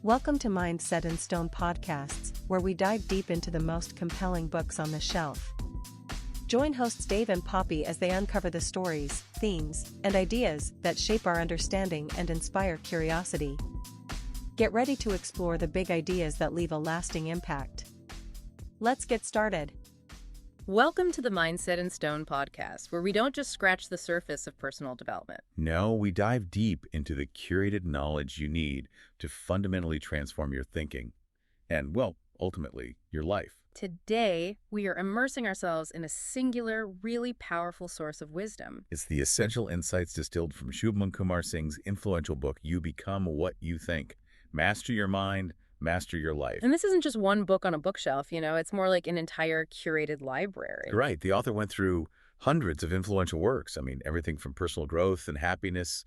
Welcome to Mind Set in Stone podcasts, where we dive deep into the most compelling books on the shelf. Join hosts Dave and Poppy as they uncover the stories, themes, and ideas that shape our understanding and inspire curiosity. Get ready to explore the big ideas that leave a lasting impact. Let's get started. Welcome to the Mind Set in Stone podcast, where we don't just scratch the surface of personal development. No, we dive deep into the curated knowledge you need to fundamentally transform your thinking and, well, ultimately, your life. Today, we are immersing ourselves in a singular, really powerful source of wisdom. It's the essential insights distilled from Shubham Kumar Singh's influential book, You Become What You Think. Master your mind, master your life. And this isn't just one book on a bookshelf, it's more like an entire curated library. Right. The author went through hundreds of influential works. Everything from personal growth and happiness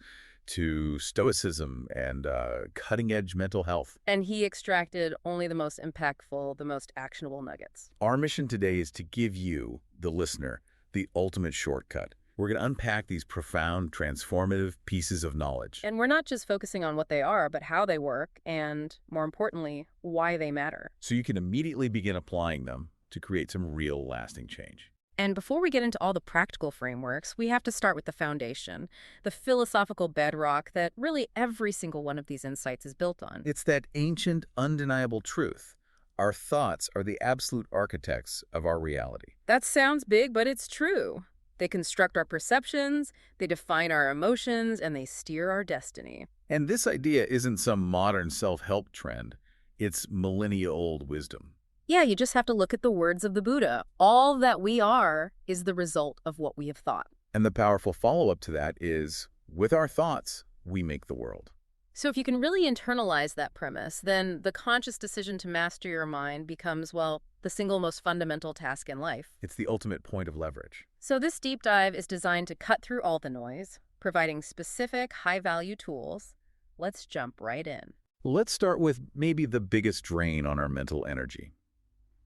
to stoicism and cutting-edge mental health. And he extracted only the most impactful, the most actionable nuggets. Our mission today is to give you, the listener, the ultimate shortcut. We're going to unpack these profound, transformative pieces of knowledge. And we're not just focusing on what they are, but how they work, and more importantly, why they matter. So you can immediately begin applying them to create some real lasting change. And before we get into all the practical frameworks, we have to start with the foundation, the philosophical bedrock that really every single one of these insights is built on. It's that ancient, undeniable truth. Our thoughts are the absolute architects of our reality. That sounds big, but it's true. They construct our perceptions, they define our emotions, and they steer our destiny. And this idea isn't some modern self-help trend. It's millennia-old wisdom. Yeah, you just have to look at the words of the Buddha. All that we are is the result of what we have thought. And the powerful follow-up to that is, with our thoughts, we make the world. So if you can really internalize that premise, then the conscious decision to master your mind becomes, well, the single most fundamental task in life. It's the ultimate point of leverage. So this deep dive is designed to cut through all the noise, providing specific, high-value tools. Let's jump right in. Let's start with maybe the biggest drain on our mental energy,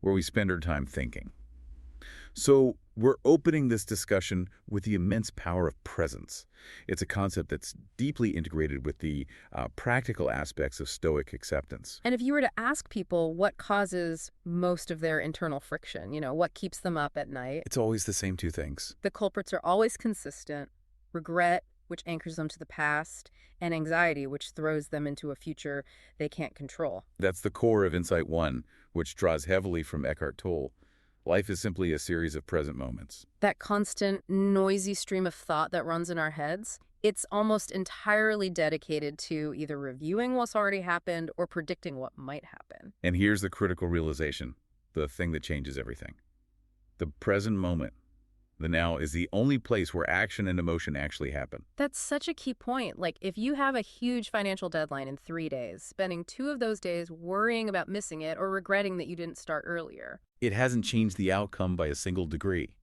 where we spend our time thinking. So we're opening this discussion with the immense power of presence. It's a concept that's deeply integrated with the practical aspects of Stoic acceptance. And if you were to ask people what causes most of their internal friction, what keeps them up at night, It's always the same two things. the culprits are always consistent: regret, which anchors them to the past, and anxiety, which throws them into a future they can't control. That's the core of Insight 1, which draws heavily from Eckhart Tolle. Life is simply a series of present moments. That constant, noisy stream of thought that runs in our heads, it's almost entirely dedicated to either reviewing what's already happened or predicting what might happen. And here's the critical realization, the thing that changes everything. The present moment, the now, is the only place where action and emotion actually happen. That's such a key point. Like, if you have a huge financial deadline in 3 days, spending 2 of those days worrying about missing it or regretting that you didn't start earlier. It hasn't changed the outcome by a single degree.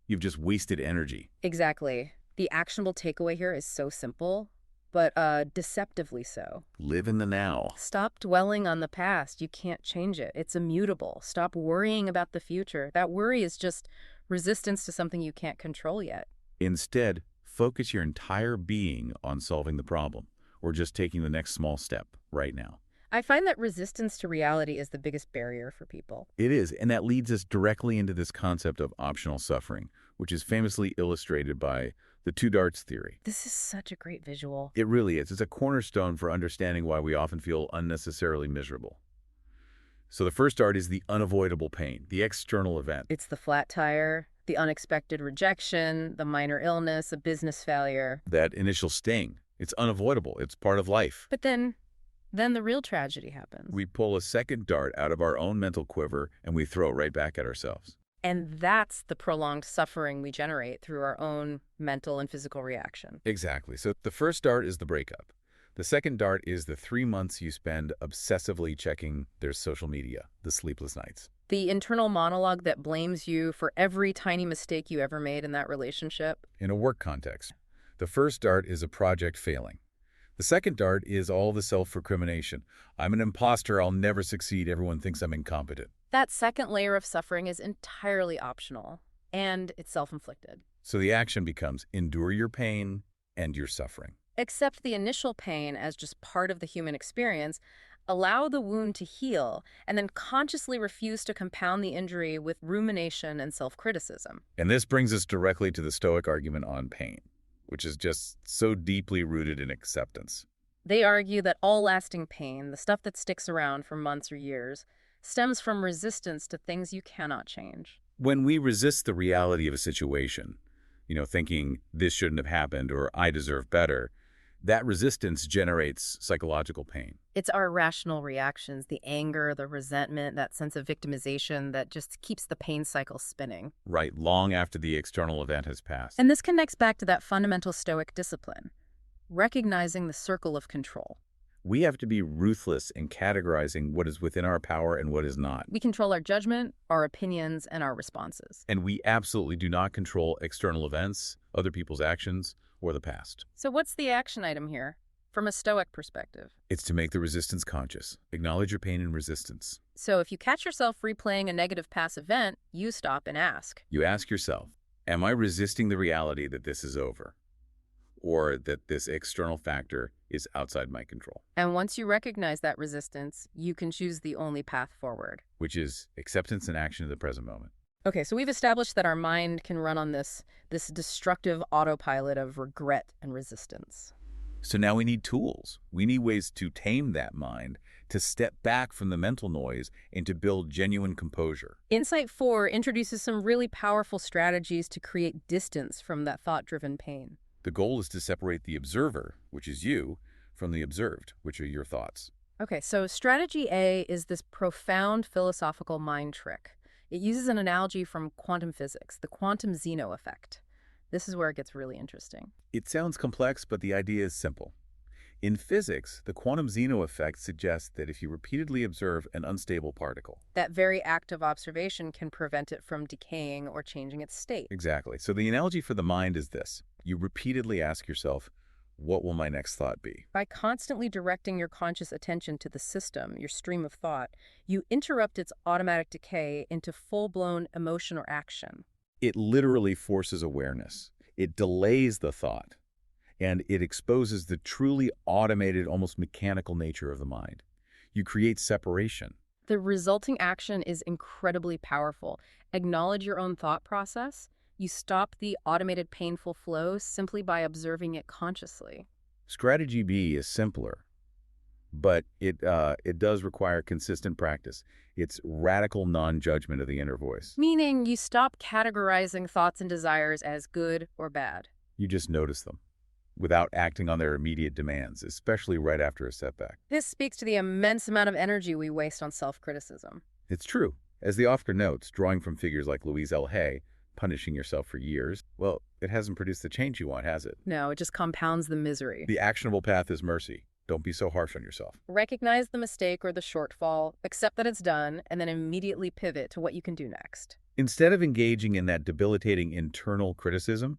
You've just wasted energy. Exactly. The actionable takeaway here is so simple, but deceptively so. Live in the now. Stop dwelling on the past. You can't change it. It's immutable. Stop worrying about the future. That worry is just resistance to something you can't control yet. Instead, focus your entire being on solving the problem, or just taking the next small step right now. I find that resistance to reality is the biggest barrier for people. It is, and that leads us directly into this concept of optional suffering, which is famously illustrated by the two darts theory. This is such a great visual. It really is. It's a cornerstone for understanding why we often feel unnecessarily miserable. So the first dart is the unavoidable pain, the external event. It's the flat tire, the unexpected rejection, the minor illness, a business failure. That initial sting. It's unavoidable. It's part of life. But then the real tragedy happens. We pull a second dart out of our own mental quiver and we throw it right back at ourselves. And that's the prolonged suffering we generate through our own mental and physical reaction. Exactly. So the first dart is the breakup. The second dart is the 3 months you spend obsessively checking their social media, the sleepless nights. The internal monologue that blames you for every tiny mistake you ever made in that relationship. In a work context, the first dart is a project failing. The second dart is all the self-recrimination. I'm an imposter, I'll never succeed, everyone thinks I'm incompetent. That second layer of suffering is entirely optional, and it's self-inflicted. So the action becomes endure your pain and your suffering. Accept the initial pain as just part of the human experience. allow the wound to heal, and then consciously refuse to compound the injury with rumination and self-criticism. And this brings us directly to the Stoic argument on pain, which is just so deeply rooted in acceptance. They argue that all lasting pain, the stuff that sticks around for months or years, stems from resistance to things you cannot change. When we resist the reality of a situation, thinking this shouldn't have happened or I deserve better, that resistance generates psychological pain. It's our irrational reactions, the anger, the resentment, that sense of victimization that just keeps the pain cycle spinning. Right, long after the external event has passed. And this connects back to that fundamental Stoic discipline, recognizing the circle of control. We have to be ruthless in categorizing what is within our power and what is not. We control our judgment, our opinions, and our responses. And we absolutely do not control external events, other people's actions, or the past. So what's the action item here, from a Stoic perspective? It's to make the resistance conscious. Acknowledge your pain and resistance. So if you catch yourself replaying a negative past event, you stop and ask. You ask yourself, am I resisting the reality that this is over? Or that this external factor is outside my control? And once you recognize that resistance, you can choose the only path forward, which is acceptance and action in the present moment. Okay, so we've established that our mind can run on this destructive autopilot of regret and resistance. So now we need tools. We need ways to tame that mind, to step back from the mental noise and to build genuine composure. Insight 4 introduces some really powerful strategies to create distance from that thought-driven pain. The goal is to separate the observer, which is you, from the observed, which are your thoughts. Okay, so strategy A is this profound philosophical mind trick. It uses an analogy from quantum physics, the quantum Zeno effect. This is where it gets really interesting. It sounds complex, but the idea is simple. In physics, the quantum Zeno effect suggests that if you repeatedly observe an unstable particle, that very act of observation can prevent it from decaying or changing its state. Exactly. So the analogy for the mind is this. You repeatedly ask yourself, what will my next thought be? By constantly directing your conscious attention to the system, your stream of thought, you interrupt its automatic decay into full-blown emotion or action. It literally forces awareness. It delays the thought. And it exposes the truly automated, almost mechanical nature of the mind. You create separation. The resulting action is incredibly powerful. Acknowledge your own thought process. You stop the automated painful flow simply by observing it consciously. Strategy B is simpler, but it does require consistent practice. It's radical non-judgment of the inner voice. Meaning you stop categorizing thoughts and desires as good or bad. You just notice them, without acting on their immediate demands, especially right after a setback. This speaks to the immense amount of energy we waste on self-criticism. It's true. As the author notes, drawing from figures like Louise L. Hay, punishing yourself for years, well, it hasn't produced the change you want, has it? No, it just compounds the misery. The actionable path is mercy. Don't be so harsh on yourself. Recognize the mistake or the shortfall, accept that it's done, and then immediately pivot to what you can do next. Instead of engaging in that debilitating internal criticism,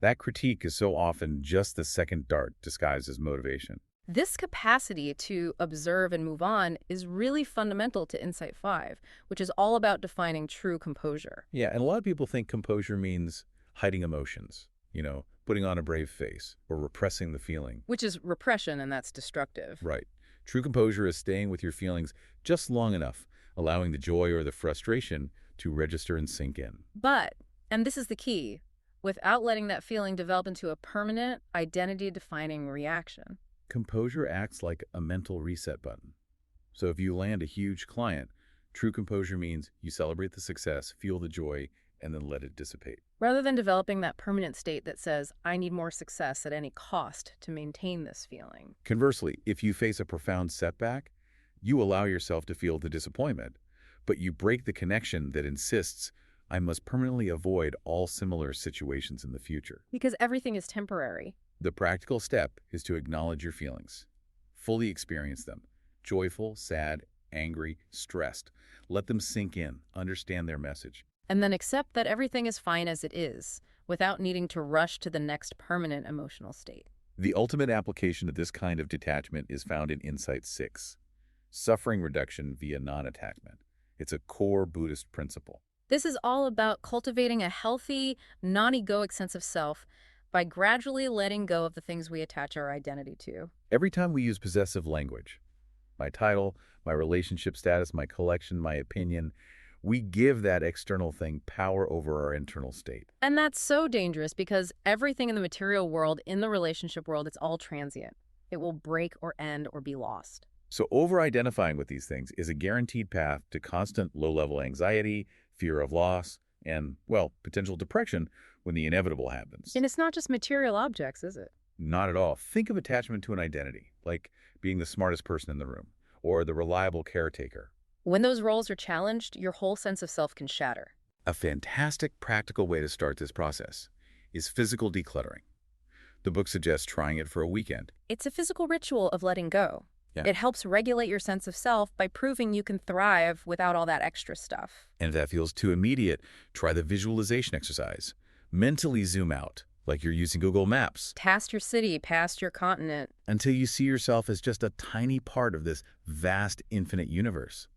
that critique is so often just the second dart disguised as motivation. This capacity to observe and move on is really fundamental to Insight 5, which is all about defining true composure. Yeah, and a lot of people think composure means hiding emotions, putting on a brave face or repressing the feeling. Which is repression, and that's destructive. Right. True composure is staying with your feelings just long enough, allowing the joy or the frustration to register and sink in. But, and this is the key, without letting that feeling develop into a permanent, identity-defining reaction. Composure acts like a mental reset button. So if you land a huge client, true composure means you celebrate the success, feel the joy, and then let it dissipate. Rather than developing that permanent state that says, I need more success at any cost to maintain this feeling. Conversely, if you face a profound setback, you allow yourself to feel the disappointment, but you break the connection that insists, I must permanently avoid all similar situations in the future. Because everything is temporary. The practical step is to acknowledge your feelings. Fully experience them. Joyful, sad, angry, stressed. Let them sink in. Understand their message. And then accept that everything is fine as it is, without needing to rush to the next permanent emotional state. The ultimate application of this kind of detachment is found in Insight 6. Suffering reduction via non-attachment. It's a core Buddhist principle. This is all about cultivating a healthy, non-egoic sense of self by gradually letting go of the things we attach our identity to. Every time we use possessive language, my title, my relationship status, my collection, my opinion. We give that external thing power over our internal state. And that's so dangerous because everything in the material world, in the relationship world, it's all transient. It will break or end or be lost. So over-identifying with these things is a guaranteed path to constant low-level anxiety, fear of loss, and, well, potential depression when the inevitable happens. And it's not just material objects, is it? Not at all. Think of attachment to an identity, like being the smartest person in the room, or the reliable caretaker. When those roles are challenged, your whole sense of self can shatter. A fantastic practical way to start this process is physical decluttering. The book suggests trying it for a weekend. It's a physical ritual of letting go. Yeah. It helps regulate your sense of self by proving you can thrive without all that extra stuff. And if that feels too immediate, try the visualization exercise. Mentally zoom out, like you're using Google Maps, Past your city, past your continent. until you see yourself as just a tiny part of this vast, infinite universe.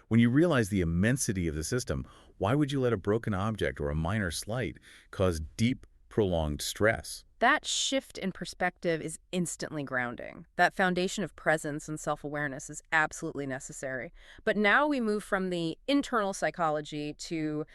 When you realize the immensity of the system, why would you let a broken object or a minor slight cause deep, prolonged stress? That shift in perspective is instantly grounding. That foundation of presence and self-awareness is absolutely necessary. But now we move from the internal psychology to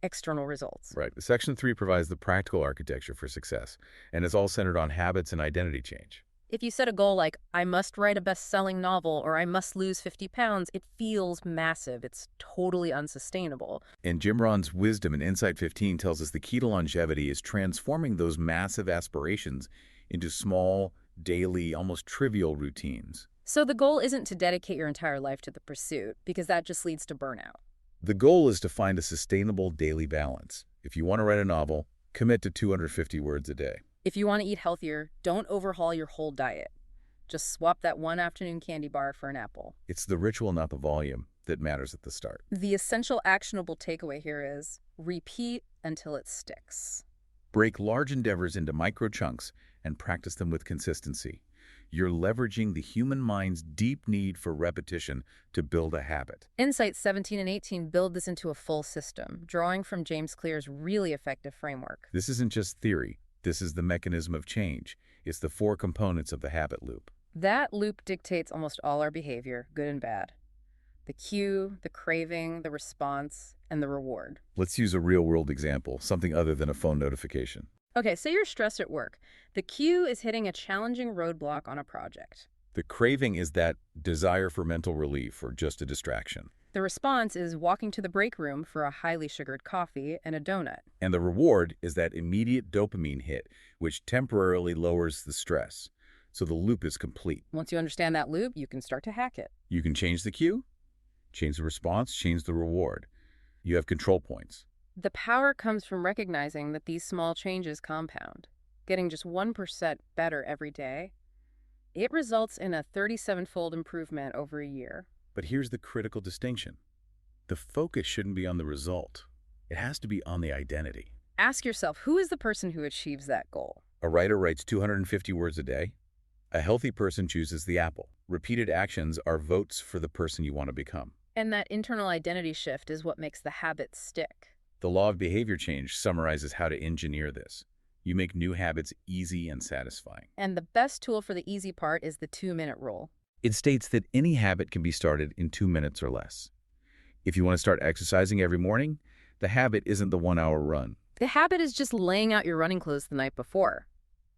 external results. Right. Section 3 provides the practical architecture for success, and it's all centered on habits and identity change. If you set a goal like, I must write a best-selling novel or I must lose 50 pounds, it feels massive. It's totally unsustainable. And Jim Rohn's Wisdom in Insight 15 tells us the key to longevity is transforming those massive aspirations into small, daily, almost trivial routines. So the goal isn't to dedicate your entire life to the pursuit, because that just leads to burnout. The goal is to find a sustainable daily balance. If you want to write a novel, commit to 250 words a day. If you want to eat healthier, don't overhaul your whole diet. Just swap that one afternoon candy bar for an apple. It's the ritual, not the volume, that matters at the start. The essential actionable takeaway here is repeat until it sticks. Break large endeavors into micro chunks and practice them with consistency. You're leveraging the human mind's deep need for repetition to build a habit. Insights 17 and 18 build this into a full system, drawing from James Clear's really effective framework. This isn't just theory. This is the mechanism of change. It's the 4 components of the habit loop. That loop dictates almost all our behavior, good and bad. The cue, the craving, the response, and the reward. Let's use a real-world example, something other than a phone notification. Okay, say you're stressed at work. The cue is hitting a challenging roadblock on a project. The craving is that desire for mental relief or just a distraction. The response is walking to the break room for a highly sugared coffee and a donut. And the reward is that immediate dopamine hit, which temporarily lowers the stress. So the loop is complete. Once you understand that loop, you can start to hack it. You can change the cue, change the response, change the reward. You have control points. The power comes from recognizing that these small changes compound. Getting just 1% better every day, it results in a 37-fold improvement over a year. But here's the critical distinction. The focus shouldn't be on the result. It has to be on the identity. Ask yourself, who is the person who achieves that goal? A writer writes 250 words a day. A healthy person chooses the apple. Repeated actions are votes for the person you want to become. And that internal identity shift is what makes the habit stick. The law of behavior change summarizes how to engineer this. You make new habits easy and satisfying. And the best tool for the easy part is the 2-minute rule. It states that any habit can be started in 2 minutes or less. If you want to start exercising every morning, the habit isn't the 1-hour run. The habit is just laying out your running clothes the night before,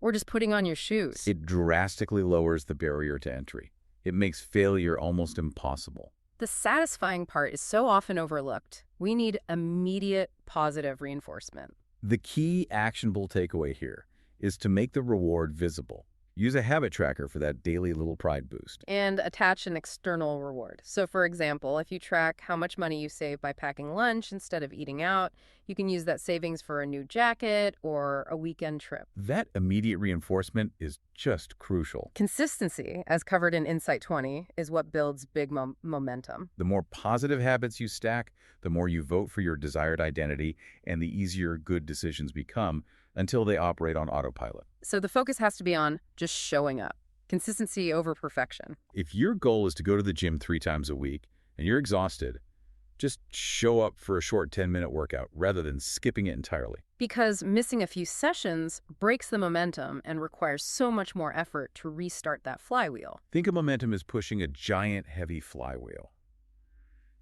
or just putting on your shoes. It drastically lowers the barrier to entry. It makes failure almost impossible. The satisfying part is so often overlooked. We need immediate positive reinforcement. The key actionable takeaway here is to make the reward visible. Use a habit tracker for that daily little pride boost. And attach an external reward. So for example, if you track how much money you save by packing lunch instead of eating out, you can use that savings for a new jacket or a weekend trip. That immediate reinforcement is just crucial. Consistency, as covered in Insight 20, is what builds big momentum. The more positive habits you stack, the more you vote for your desired identity, and the easier good decisions become until they operate on autopilot. So the focus has to be on just showing up. Consistency over perfection. If your goal is to go to the gym 3 times a week and you're exhausted, Just show up for a short 10-minute workout rather than skipping it entirely. Because missing a few sessions breaks the momentum and requires so much more effort to restart that flywheel. Think of momentum as pushing a giant, heavy flywheel.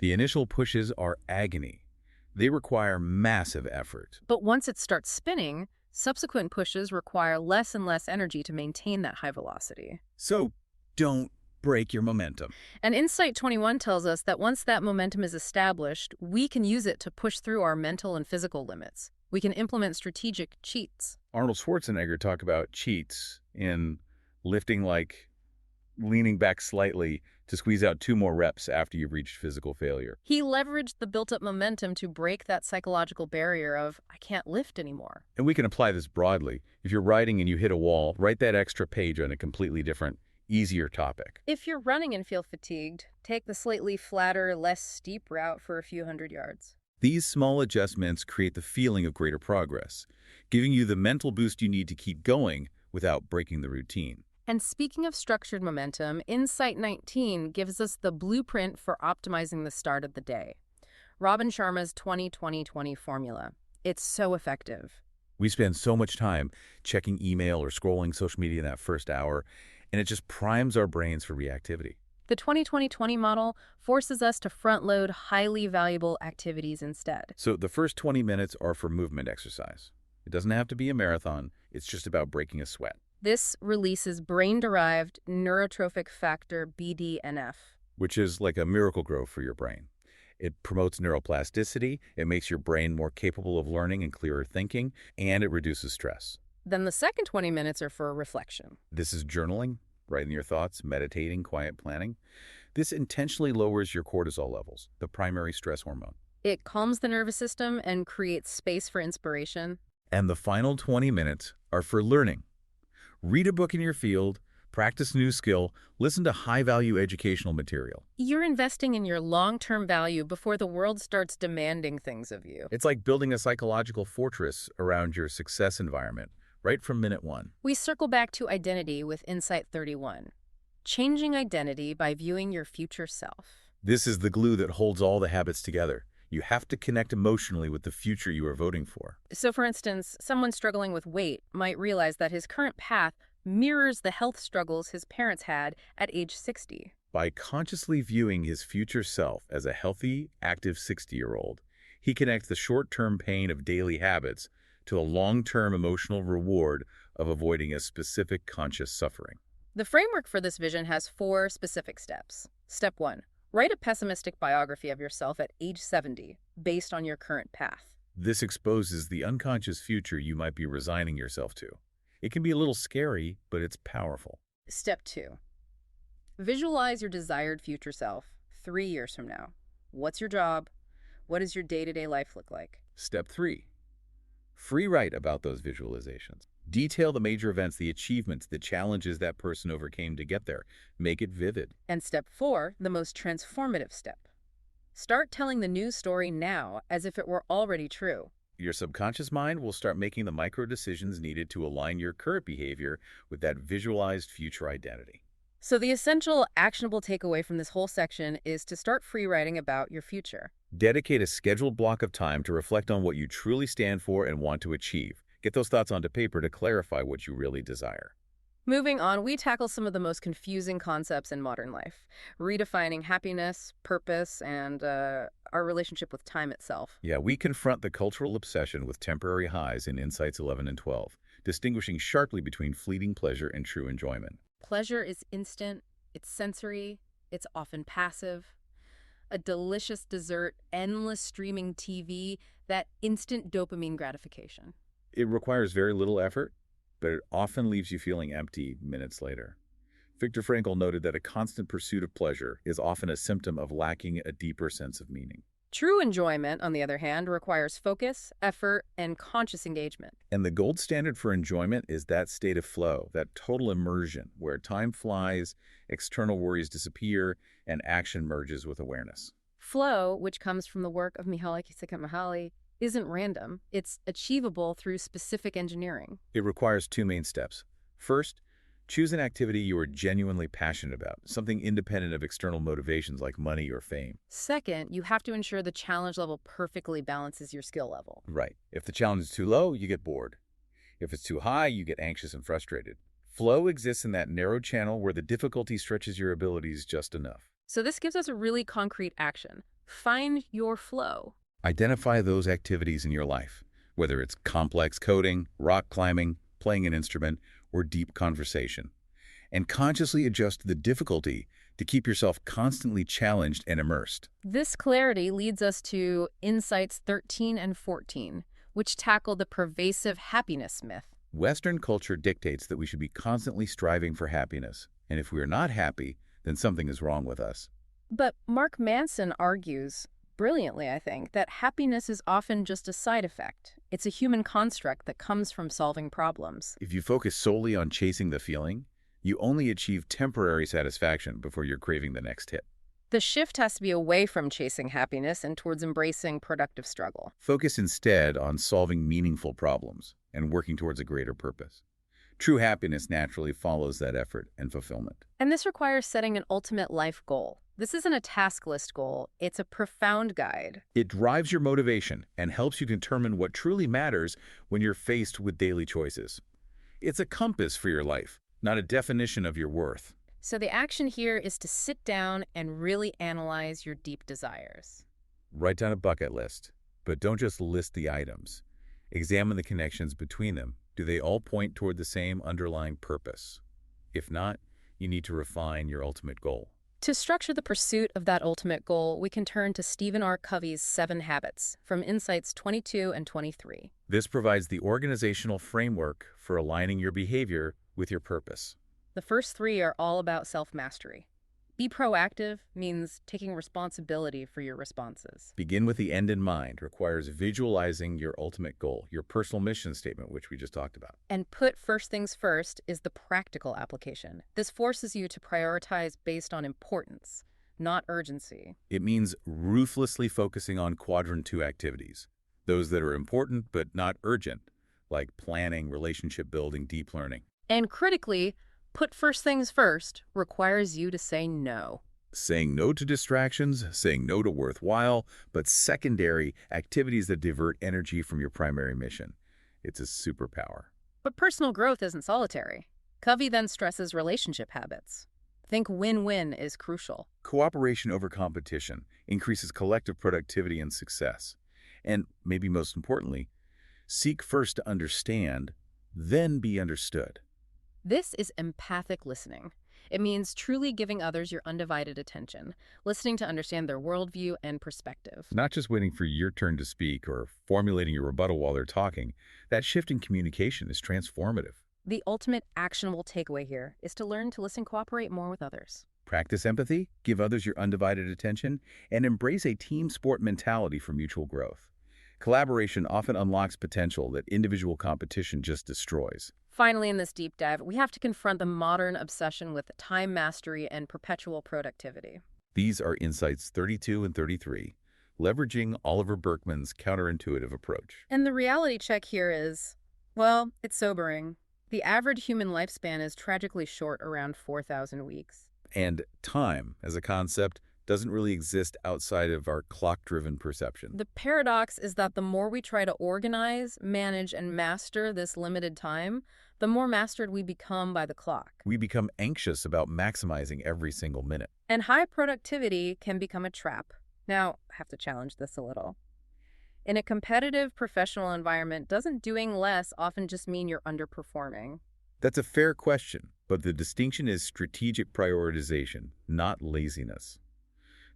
The initial pushes are agony. They require massive effort. But once it starts spinning, subsequent pushes require less and less energy to maintain that high velocity. So don't break your momentum. And Insight 21 tells us that once that momentum is established, we can use it to push through our mental and physical limits. We can implement strategic cheats. Arnold Schwarzenegger talked about cheats in lifting, like leaning back slightly to squeeze out 2 more reps after you've reached physical failure. He leveraged the built-up momentum to break that psychological barrier of, I can't lift anymore. And we can apply this broadly. If you're writing and you hit a wall, write that extra page on a completely different, easier topic. If you're running and feel fatigued, take the slightly flatter, less steep route for a few hundred yards. These small adjustments create the feeling of greater progress, giving you the mental boost you need to keep going without breaking the routine. And speaking of structured momentum, Insight 19 gives us the blueprint for optimizing the start of the day. Robin Sharma's 20-20-20 formula. It's so effective. We spend so much time checking email or scrolling social media in that first hour, and it just primes our brains for reactivity. The 20-20-20 model forces us to front-load highly valuable activities instead. So the first 20 minutes are for movement exercise. It doesn't have to be a marathon. It's just about breaking a sweat. This releases brain-derived neurotrophic factor BDNF, which is like a miracle grow for your brain. It promotes neuroplasticity, it makes your brain more capable of learning and clearer thinking, and it reduces stress. Then the second 20 minutes are for reflection. This is journaling, writing your thoughts, meditating, quiet planning. This intentionally lowers your cortisol levels, the primary stress hormone. It calms the nervous system and creates space for inspiration. And the final 20 minutes are for learning. Read a book in your field, practice a new skill, listen to high-value educational material. You're investing in your long-term value before the world starts demanding things of you. It's like building a psychological fortress around your success environment, right from minute 1. We circle back to identity with Insight 31. Changing identity by viewing your future self. This is the glue that holds all the habits together. You have to connect emotionally with the future you are voting for. So, for instance, someone struggling with weight might realize that his current path mirrors the health struggles his parents had at age 60. By consciously viewing his future self as a healthy, active 60-year-old, he connects the short-term pain of daily habits to the long-term emotional reward of avoiding a specific conscious suffering. The framework for this vision has 4 specific steps. Step 1. Write a pessimistic biography of yourself at age 70, based on your current path. This exposes the unconscious future you might be resigning yourself to. It can be a little scary, but it's powerful. Step 2. Visualize your desired future self 3 years from now. What's your job? What does your day-to-day life look like? Step 3. Free write about those visualizations. Detail the major events, the achievements, the challenges that person overcame to get there. Make it vivid. And step 4, the most transformative step. Start telling the news story now as if it were already true. Your subconscious mind will start making the micro decisions needed to align your current behavior with that visualized future identity. So the essential actionable takeaway from this whole section is to start free writing about your future. Dedicate a scheduled block of time to reflect on what you truly stand for and want to achieve. Get those thoughts onto paper to clarify what you really desire. Moving on, we tackle some of the most confusing concepts in modern life, redefining happiness, purpose, and our relationship with time itself. Yeah, we confront the cultural obsession with temporary highs in Insights 11 and 12, distinguishing sharply between fleeting pleasure and true enjoyment. Pleasure is instant, it's sensory, it's often passive. A delicious dessert, endless streaming TV, that instant dopamine gratification. It requires very little effort, but it often leaves you feeling empty minutes later. Viktor Frankl noted that a constant pursuit of pleasure is often a symptom of lacking a deeper sense of meaning. True enjoyment, on the other hand, requires focus, effort, and conscious engagement. And the gold standard for enjoyment is that state of flow, that total immersion, where time flies, external worries disappear, and action merges with awareness. Flow, which comes from the work of Mihaly Csikszentmihalyi, isn't random. It's achievable through specific engineering. It requires 2 main steps. First, Choose an activity you are genuinely passionate about, something independent of external motivations like money or fame. Second, you have to ensure the challenge level perfectly balances your skill level. Right. If the challenge is too low, you get bored. If it's too high, you get anxious and frustrated. Flow exists in that narrow channel where the difficulty stretches your abilities just enough. So this gives us a really concrete action. Find your flow. Identify those activities in your life, whether it's complex coding, rock climbing, playing an instrument, or deep conversation, and consciously adjust the difficulty to keep yourself constantly challenged and immersed. This clarity leads us to Insights 13 and 14, which tackle the pervasive happiness myth. Western culture dictates that we should be constantly striving for happiness, and if we are not happy, then something is wrong with us. But Mark Manson argues, brilliantly I think, that happiness is often just a side effect. It's a human construct that comes from solving problems. If you focus solely on chasing the feeling, you only achieve temporary satisfaction before you're craving the next hit. The shift has to be away from chasing happiness and towards embracing productive struggle. Focus instead on solving meaningful problems and working towards a greater purpose. True happiness naturally follows that effort and fulfillment. And this requires setting an ultimate life goal. This isn't a task list goal, it's a profound guide. It drives your motivation and helps you determine what truly matters when you're faced with daily choices. It's a compass for your life, not a definition of your worth. So the action here is to sit down and really analyze your deep desires. Write down a bucket list, but don't just list the items. Examine the connections between them. Do they all point toward the same underlying purpose? If not, you need to refine your ultimate goal. To structure the pursuit of that ultimate goal, we can turn to Stephen R. Covey's 7 Habits from Insights 22 and 23. This provides the organizational framework for aligning your behavior with your purpose. The first 3 are all about self-mastery. Be proactive means taking responsibility for your responses. Begin with the end in mind requires visualizing your ultimate goal, your personal mission statement, which we just talked about. And put first things first is the practical application. This forces you to prioritize based on importance, not urgency. It means ruthlessly focusing on quadrant 2 activities, those that are important but not urgent, like planning, relationship building, deep learning. And critically, put first things first requires you to say no. Saying no to distractions, saying no to worthwhile, but secondary activities that divert energy from your primary mission. It's a superpower. But personal growth isn't solitary. Covey then stresses relationship habits. Think win-win is crucial. Cooperation over competition increases collective productivity and success. And maybe most importantly, seek first to understand, then be understood. This is empathic listening. It means truly giving others your undivided attention, listening to understand their worldview and perspective. Not just waiting for your turn to speak or formulating your rebuttal while they're talking. That shift in communication is transformative. The ultimate actionable takeaway here is to learn to listen, cooperate more with others. Practice empathy, give others your undivided attention, and embrace a team sport mentality for mutual growth. Collaboration often unlocks potential that individual competition just destroys. Finally, in this deep dive, we have to confront the modern obsession with time mastery and perpetual productivity. These are Insights 32 and 33, leveraging Oliver Burkeman's counterintuitive approach. And the reality check here is, well, it's sobering. The average human lifespan is tragically short, around 4,000 weeks. And time, as a concept, doesn't really exist outside of our clock-driven perception. The paradox is that the more we try to organize, manage, and master this limited time, the more mastered we become by the clock. We become anxious about maximizing every single minute. And high productivity can become a trap. Now, I have to challenge this a little. In a competitive professional environment, doesn't doing less often just mean you're underperforming? That's a fair question, but the distinction is strategic prioritization, not laziness.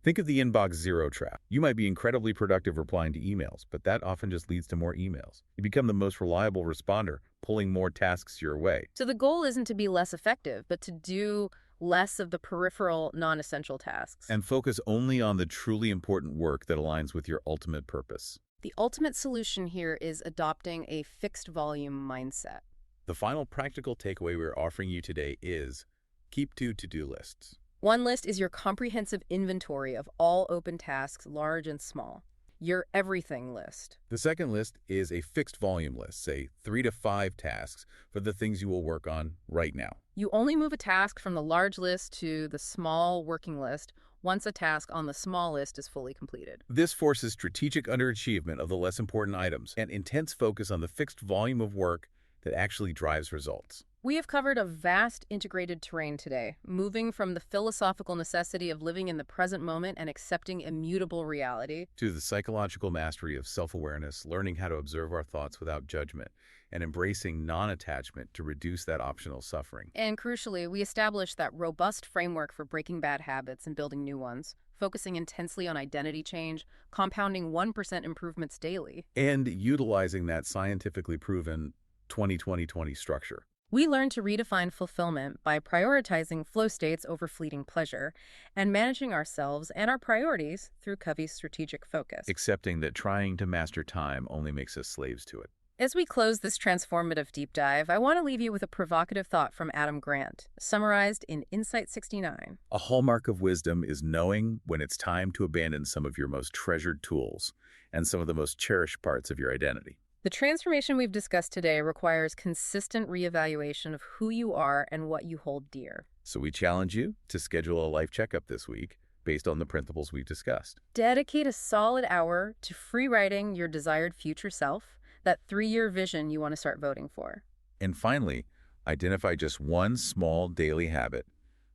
Think of the inbox zero trap. You might be incredibly productive replying to emails, but that often just leads to more emails. You become the most reliable responder, pulling more tasks your way. So the goal isn't to be less effective, but to do less of the peripheral, non-essential tasks. And focus only on the truly important work that aligns with your ultimate purpose. The ultimate solution here is adopting a fixed volume mindset. The final practical takeaway we're offering you today is keep 2 to-do lists. One list is your comprehensive inventory of all open tasks, large and small. your everything list. The second list is a fixed volume list, say 3 to 5 tasks for the things you will work on right now. You only move a task from the large list to the small working list once a task on the small list is fully completed. This forces strategic underachievement of the less important items and intense focus on the fixed volume of work that actually drives results. We have covered a vast integrated terrain today, moving from the philosophical necessity of living in the present moment and accepting immutable reality To the psychological mastery of self-awareness, learning how to observe our thoughts without judgment, and embracing non-attachment to reduce that optional suffering. And crucially, we established that robust framework for breaking bad habits and building new ones, focusing intensely on identity change, compounding 1% improvements daily. And utilizing that scientifically proven 20-20-20 structure. We learned to redefine fulfillment by prioritizing flow states over fleeting pleasure and managing ourselves and our priorities through Covey's strategic focus. Accepting that trying to master time only makes us slaves to it. As we close this transformative deep dive, I want to leave you with a provocative thought from Adam Grant, summarized in Insight 69. A hallmark of wisdom is knowing when it's time to abandon some of your most treasured tools and some of the most cherished parts of your identity. The transformation we've discussed today requires consistent reevaluation of who you are and what you hold dear. So we challenge you to schedule a life checkup this week based on the principles we've discussed. Dedicate a solid hour to free writing your desired future self, that 3-year vision you want to start voting for. And finally, identify just one small daily habit,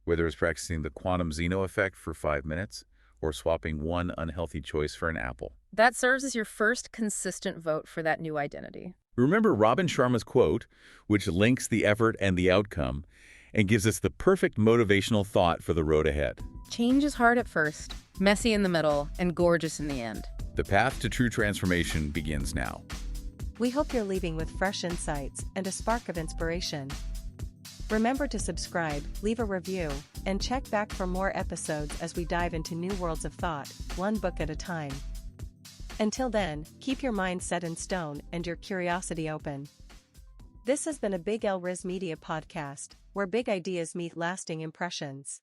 whether it's practicing the quantum Zeno effect for 5 minutes or swapping one unhealthy choice for an apple. That serves as your first consistent vote for that new identity. Remember Robin Sharma's quote, which links the effort and the outcome and gives us the perfect motivational thought for the road ahead. Change is hard at first, messy in the middle, and gorgeous in the end. The path to true transformation begins now. We hope you're leaving with fresh insights and a spark of inspiration. Remember to subscribe, leave a review, and check back for more episodes as we dive into new worlds of thought, one book at a time. Until then, keep your mind set in stone and your curiosity open. This has been a Big L Riz Media podcast, where big ideas meet lasting impressions.